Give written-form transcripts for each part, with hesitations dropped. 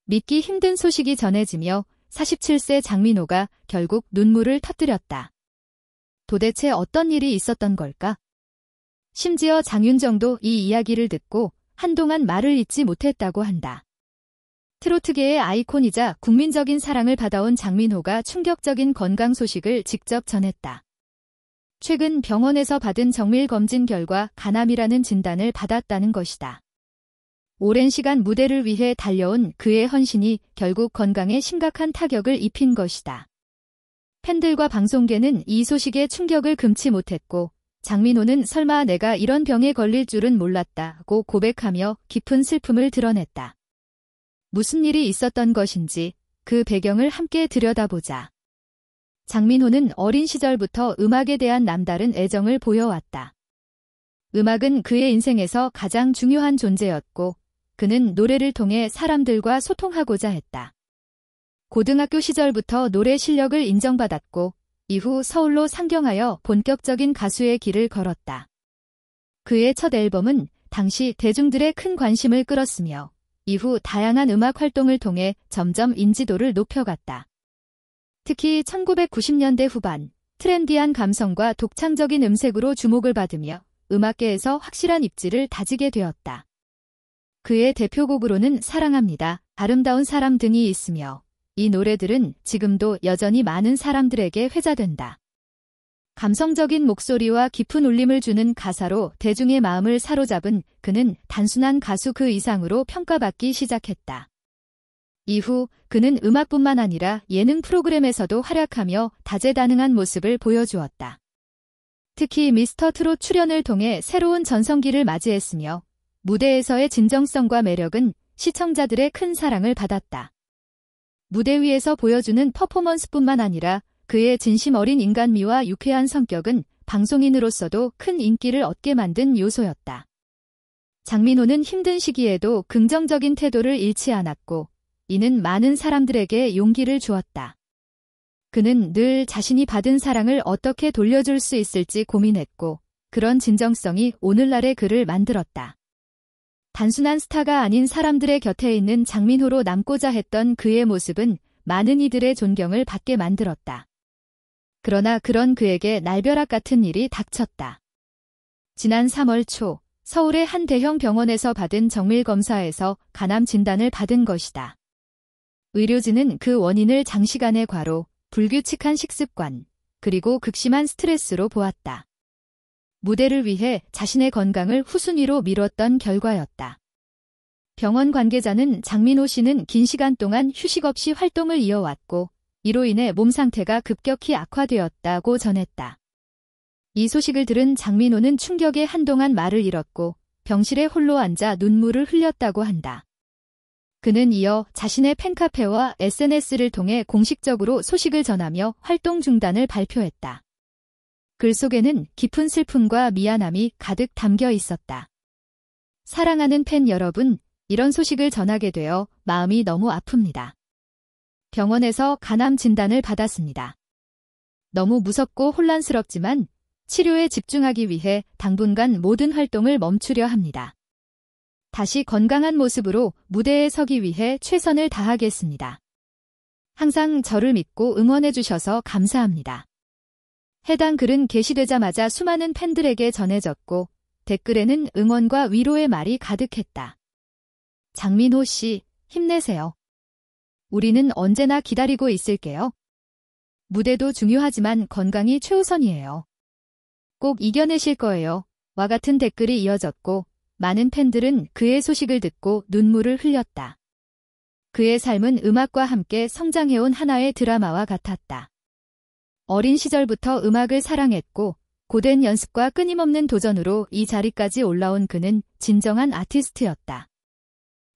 믿기 힘든 소식이 전해지며 47세 장민호가 결국 눈물을 터뜨렸다. 도대체 어떤 일이 있었던 걸까? 심지어 장윤정도 이 이야기를 듣고 한동안 말을 잇지 못했다고 한다. 트로트계의 아이콘이자 국민적인 사랑을 받아온 장민호가 충격적인 건강 소식을 직접 전했다. 최근 병원에서 받은 정밀 검진 결과 간암이라는 진단을 받았다는 것이다. 오랜 시간 무대를 위해 달려온 그의 헌신이 결국 건강에 심각한 타격을 입힌 것이다. 팬들과 방송계는 이 소식에 충격을 금치 못했고 장민호는 설마 내가 이런 병에 걸릴 줄은 몰랐다고 고백하며 깊은 슬픔을 드러냈다. 무슨 일이 있었던 것인지 그 배경을 함께 들여다보자. 장민호는 어린 시절부터 음악에 대한 남다른 애정을 보여왔다. 음악은 그의 인생에서 가장 중요한 존재였고 그는 노래를 통해 사람들과 소통하고자 했다. 고등학교 시절부터 노래 실력을 인정받았고 이후 서울로 상경하여 본격적인 가수의 길을 걸었다. 그의 첫 앨범은 당시 대중들의 큰 관심을 끌었으며 이후 다양한 음악 활동을 통해 점점 인지도를 높여갔다. 특히 1990년대 후반 트렌디한 감성과 독창적인 음색으로 주목을 받으며 음악계에서 확실한 입지를 다지게 되었다. 그의 대표곡으로는 사랑합니다, 아름다운 사람 등이 있으며 이 노래들은 지금도 여전히 많은 사람들에게 회자된다. 감성적인 목소리와 깊은 울림을 주는 가사로 대중의 마음을 사로잡은 그는 단순한 가수 그 이상으로 평가받기 시작했다. 이후 그는 음악뿐만 아니라 예능 프로그램에서도 활약하며 다재다능한 모습을 보여주었다. 특히 미스터 트롯 출연을 통해 새로운 전성기를 맞이했으며 무대에서의 진정성과 매력은 시청자들의 큰 사랑을 받았다. 무대 위에서 보여주는 퍼포먼스뿐만 아니라 그의 진심 어린 인간미와 유쾌한 성격은 방송인으로서도 큰 인기를 얻게 만든 요소였다. 장민호는 힘든 시기에도 긍정적인 태도를 잃지 않았고 이는 많은 사람들에게 용기를 주었다. 그는 늘 자신이 받은 사랑을 어떻게 돌려줄 수 있을지 고민했고 그런 진정성이 오늘날의 그를 만들었다. 단순한 스타가 아닌 사람들의 곁에 있는 장민호로 남고자 했던 그의 모습은 많은 이들의 존경을 받게 만들었다. 그러나 그런 그에게 날벼락 같은 일이 닥쳤다. 지난 3월 초 서울의 한 대형 병원에서 받은 정밀 검사에서 간암 진단을 받은 것이다. 의료진은 그 원인을 장시간의 과로, 불규칙한 식습관, 그리고 극심한 스트레스로 보았다. 무대를 위해 자신의 건강을 후순위로 미뤘던 결과였다. 병원 관계자는 장민호 씨는 긴 시간 동안 휴식 없이 활동을 이어왔고 이로 인해 몸 상태가 급격히 악화되었다고 전했다. 이 소식을 들은 장민호는 충격에 한동안 말을 잃었고 병실에 홀로 앉아 눈물을 흘렸다고 한다. 그는 이어 자신의 팬카페와 SNS를 통해 공식적으로 소식을 전하며 활동 중단을 발표했다. 글 속에는 깊은 슬픔과 미안함이 가득 담겨 있었다. 사랑하는 팬 여러분, 이런 소식을 전하게 되어 마음이 너무 아픕니다. 병원에서 간암 진단을 받았습니다. 너무 무섭고 혼란스럽지만 치료에 집중하기 위해 당분간 모든 활동을 멈추려 합니다. 다시 건강한 모습으로 무대에 서기 위해 최선을 다하겠습니다. 항상 저를 믿고 응원해 주셔서 감사합니다. 해당 글은 게시되자마자 수많은 팬들에게 전해졌고 댓글에는 응원과 위로의 말이 가득했다. 장민호 씨, 힘내세요. 우리는 언제나 기다리고 있을게요. 무대도 중요하지만 건강이 최우선이에요. 꼭 이겨내실 거예요. 와 같은 댓글이 이어졌고 많은 팬들은 그의 소식을 듣고 눈물을 흘렸다. 그의 삶은 음악과 함께 성장해온 하나의 드라마와 같았다. 어린 시절부터 음악을 사랑했고 고된 연습과 끊임없는 도전으로 이 자리까지 올라온 그는 진정한 아티스트였다.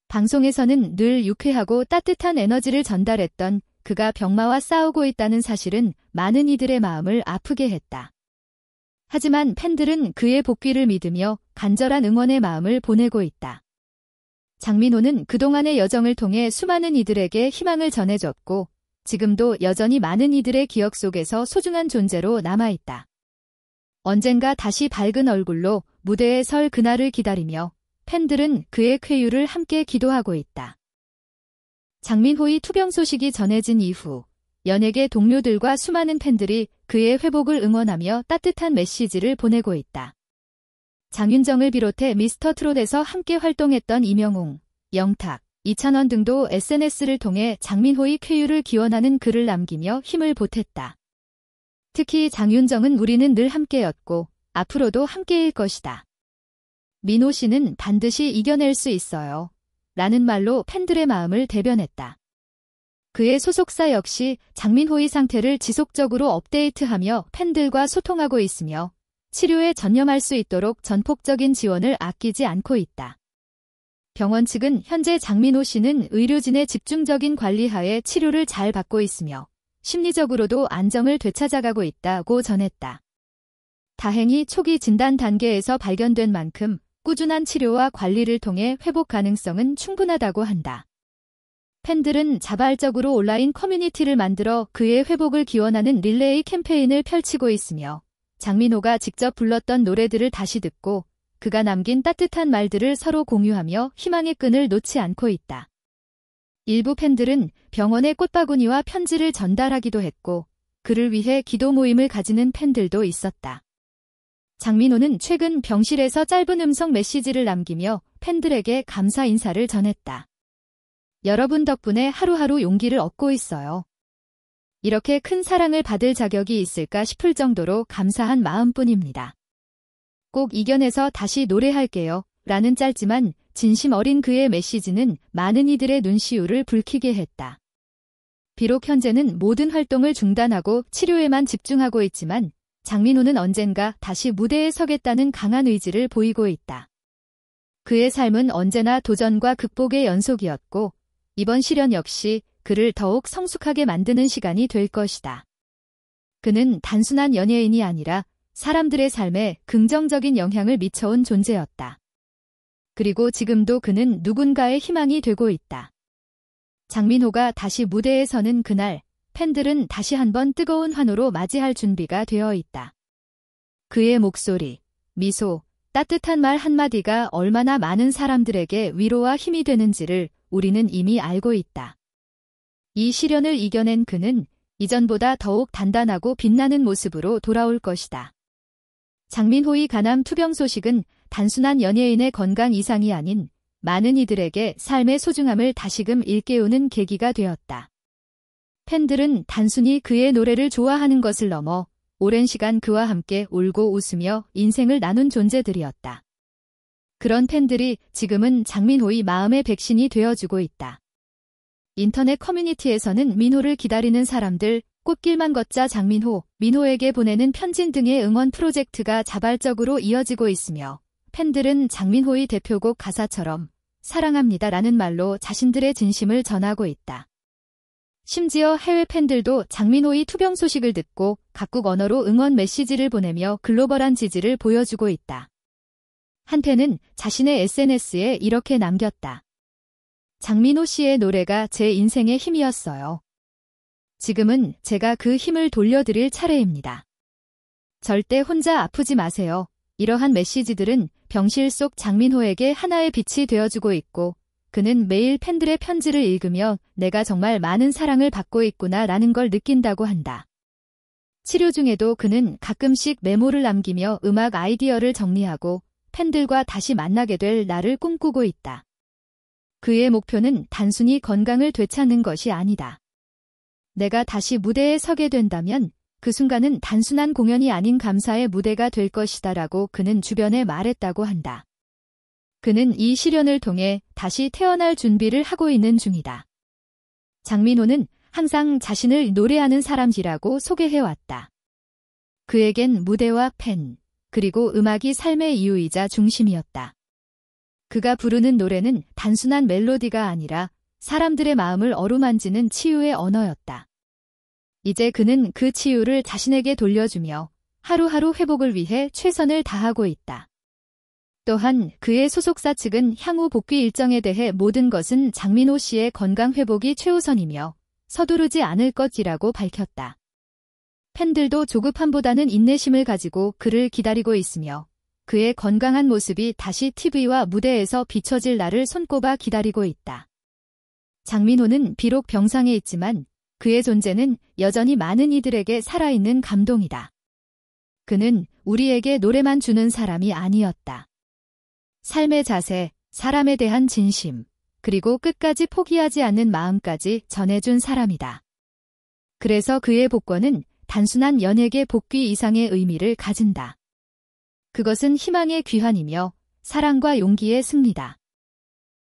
방송에서는 늘 유쾌하고 따뜻한 에너지를 전달했던 그가 병마와 싸우고 있다는 사실은 많은 이들의 마음을 아프게 했다. 하지만 팬들은 그의 복귀를 믿으며 간절한 응원의 마음을 보내고 있다. 장민호는 그동안의 여정을 통해 수많은 이들에게 희망을 전해줬고 지금도 여전히 많은 이들의 기억 속에서 소중한 존재로 남아있다. 언젠가 다시 밝은 얼굴로 무대에 설 그날을 기다리며 팬들은 그의 쾌유를 함께 기도하고 있다. 장민호의 투병 소식이 전해진 이후 연예계 동료들과 수많은 팬들이 그의 회복을 응원하며 따뜻한 메시지를 보내고 있다. 장윤정을 비롯해 미스터 트롯에서 함께 활동했던 이명웅, 영탁, 이찬원 등도 SNS를 통해 장민호의 쾌유를 기원하는 글을 남기며 힘을 보탰다. 특히 장윤정은 우리는 늘 함께였고 앞으로도 함께일 것이다. 민호 씨는 반드시 이겨낼 수 있어요. 라는 말로 팬들의 마음을 대변했다. 그의 소속사 역시 장민호의 상태를 지속적으로 업데이트하며 팬들과 소통하고 있으며 치료에 전념할 수 있도록 전폭적인 지원을 아끼지 않고 있다. 병원 측은 현재 장민호 씨는 의료진의 집중적인 관리하에 치료를 잘 받고 있으며 심리적으로도 안정을 되찾아가고 있다고 전했다. 다행히 초기 진단 단계에서 발견된 만큼 꾸준한 치료와 관리를 통해 회복 가능성은 충분하다고 한다. 팬들은 자발적으로 온라인 커뮤니티를 만들어 그의 회복을 기원하는 릴레이 캠페인을 펼치고 있으며 장민호가 직접 불렀던 노래들을 다시 듣고 그가 남긴 따뜻한 말들을 서로 공유하며 희망의 끈을 놓지 않고 있다. 일부 팬들은 병원에 꽃바구니와 편지를 전달하기도 했고 그를 위해 기도 모임을 가지는 팬들도 있었다. 장민호는 최근 병실에서 짧은 음성 메시지를 남기며 팬들에게 감사 인사를 전했다. 여러분 덕분에 하루하루 용기를 얻고 있어요. 이렇게 큰 사랑을 받을 자격이 있을까 싶을 정도로 감사한 마음뿐입니다. 꼭 이겨내서 다시 노래할게요. 라는 짧지만 진심 어린 그의 메시지는 많은 이들의 눈시울을 붉히게 했다. 비록 현재는 모든 활동을 중단하고 치료에만 집중하고 있지만 장민호는 언젠가 다시 무대에 서겠다는 강한 의지를 보이고 있다. 그의 삶은 언제나 도전과 극복의 연속이었고 이번 시련 역시 그를 더욱 성숙하게 만드는 시간이 될 것이다. 그는 단순한 연예인이 아니라 사람들의 삶에 긍정적인 영향을 미쳐온 존재였다. 그리고 지금도 그는 누군가의 희망이 되고 있다. 장민호가 다시 무대에 서는 그날, 팬들은 다시 한번 뜨거운 환호로 맞이할 준비가 되어 있다. 그의 목소리, 미소, 따뜻한 말 한마디가 얼마나 많은 사람들에게 위로와 힘이 되는지를 우리는 이미 알고 있다. 이 시련을 이겨낸 그는 이전보다 더욱 단단하고 빛나는 모습으로 돌아올 것이다. 장민호의 간암 투병 소식은 단순한 연예인의 건강 이상이 아닌 많은 이들에게 삶의 소중함을 다시금 일깨우는 계기가 되었다. 팬들은 단순히 그의 노래를 좋아하는 것을 넘어 오랜 시간 그와 함께 울고 웃으며 인생을 나눈 존재들이었다. 그런 팬들이 지금은 장민호의 마음의 백신이 되어주고 있다. 인터넷 커뮤니티에서는 민호를 기다리는 사람들, 꽃길만 걷자 장민호, 민호에게 보내는 편지 등의 응원 프로젝트가 자발적으로 이어지고 있으며 팬들은 장민호의 대표곡 가사처럼 사랑합니다라는 말로 자신들의 진심을 전하고 있다. 심지어 해외 팬들도 장민호의 투병 소식을 듣고 각국 언어로 응원 메시지를 보내며 글로벌한 지지를 보여주고 있다. 한 팬은 자신의 SNS에 이렇게 남겼다. 장민호 씨의 노래가 제 인생의 힘이었어요. 지금은 제가 그 힘을 돌려드릴 차례입니다. 절대 혼자 아프지 마세요. 이러한 메시지들은 병실 속 장민호에게 하나의 빛이 되어주고 있고 그는 매일 팬들의 편지를 읽으며 내가 정말 많은 사랑을 받고 있구나 라는 걸 느낀다고 한다. 치료 중에도 그는 가끔씩 메모를 남기며 음악 아이디어를 정리하고 팬들과 다시 만나게 될 날을 꿈꾸고 있다. 그의 목표는 단순히 건강을 되찾는 것이 아니다. 내가 다시 무대에 서게 된다면 그 순간은 단순한 공연이 아닌 감사의 무대가 될 것이다 라고 그는 주변에 말했다고 한다. 그는 이 시련을 통해 다시 태어날 준비를 하고 있는 중이다. 장민호는 항상 자신을 노래하는 사람이라고 소개해왔다. 그에겐 무대와 팬, 그리고 음악이 삶의 이유이자 중심이었다. 그가 부르는 노래는 단순한 멜로디가 아니라 사람들의 마음을 어루만지는 치유의 언어였다. 이제 그는 그 치유를 자신에게 돌려주며 하루하루 회복을 위해 최선을 다하고 있다. 또한 그의 소속사 측은 향후 복귀 일정에 대해 모든 것은 장민호 씨의 건강 회복이 최우선이며 서두르지 않을 것이라고 밝혔다. 팬들도 조급함보다는 인내심을 가지고 그를 기다리고 있으며 그의 건강한 모습이 다시 TV와 무대에서 비춰질 날을 손꼽아 기다리고 있다. 장민호는 비록 병상에 있지만 그의 존재는 여전히 많은 이들에게 살아있는 감동이다. 그는 우리에게 노래만 주는 사람이 아니었다. 삶의 자세, 사람에 대한 진심, 그리고 끝까지 포기하지 않는 마음까지 전해준 사람이다. 그래서 그의 복권은 단순한 연예계 복귀 이상의 의미를 가진다. 그것은 희망의 귀환이며 사랑과 용기의 승리다.